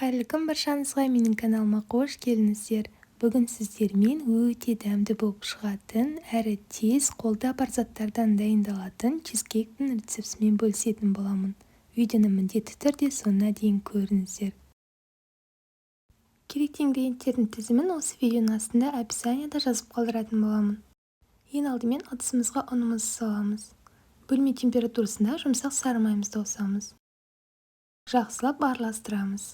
Қайырлы күн баршаңызға, менің каналыма қош келдіңіздер. Бүгін сіздермен өте дәмді болып шығатын әрі тез қолда бар заттардан дайындалатын чизкейктің рецептісімен бөлісетін боламын. Видеоны міндетті түрде соңына дейін көріңіздер. Керекті ингредиенттердің тізімін осы видеоның астында описанияда жазып қалдыратын боламын. Ең алдымен ыдысымызға ұнымызды саламыз. Бөлме температурасында жұмсақ сары майымызды қосамыз. Жақсылап араластырамыз.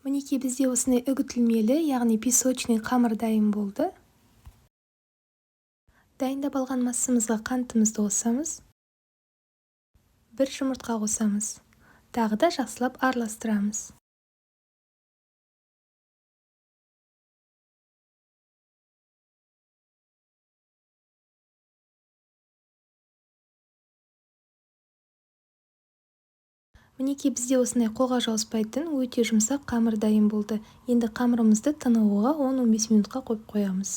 Мінекей бізде осындай үгітілмелі, яғни песочный қамыр дайын болды. Дайындап алған массамызға қантымызды қосамыз. Бір жұмыртқа қосамыз. Тағы да жақсылап араластырамыз. Мінекей бізде осындай қолға жауыспайтын өте жұмсақ қамыр дайын болды. Енді қамырымызды тынығуға 10-15 минутқа қойып қоямыз.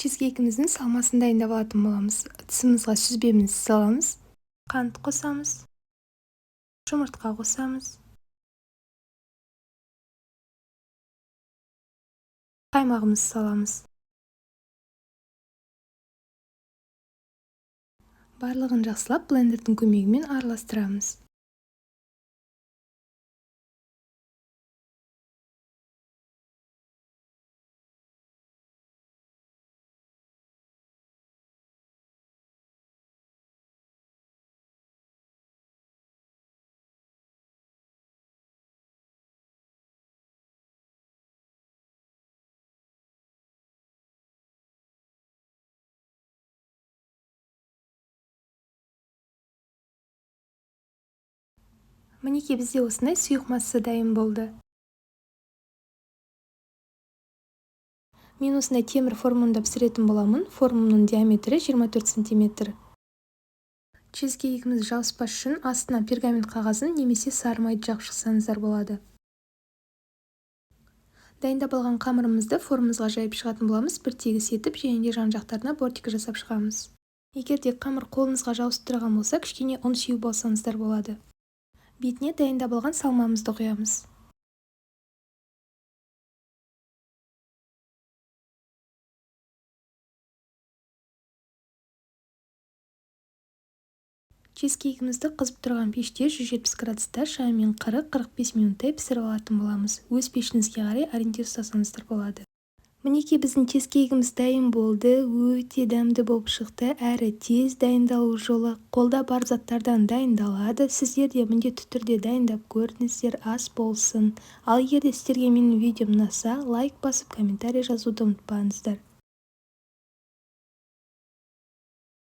Чизкейкіміздің салмасын дайындап алатын боламыз. Ыдысымызға сүзбемізді саламыз. Қант қосамыз. Жұмыртқа қосамыз. Қаймағымызды саламыз. Барлығын жақсылап блендердің көмегімен араластырамыз. Мінекей бізде осындай сұйық масса дайын болды. Мен осындай темір формамда пісіретін боламын. Формамның диаметрі 24 см. Чизкейкіміз жауыспас үшін астына пергамент қағазын немесе сары майды жағып шықсаңыздар болады. Дайындап алған қамырымызды формамызға жайып шығатын боламыз. Бір тегіс етіп, және де жан-жақтарына бортик жасап шығамыз. Егер де қамыр қолыңызға жабысып тұрған болса, кішкене ұн сеуіп алсаңыздар болады. Бетіне дайындап алған салмамызды құямыз. Чизкейкімізді қызып тұрған пеште 170 градуста шамамен 40-45 минуттай пісіріп алатын боламыз. Өз пешіңізге қарай ориентир ұстасаңыздар болады. Мінекей біздің чизкейкіміз дайын болды. Өте дәмді болып шықты, әрі тез дайындалу жолы. Қолда бар заттардан дайындалады. Сіздер де міндетті түрде дайындап көріңіздер, ас болсын. Ал егер де сіздерге менің видеом ұнаса, лайк басып, комментарий жазуды ұмытпаңыздар.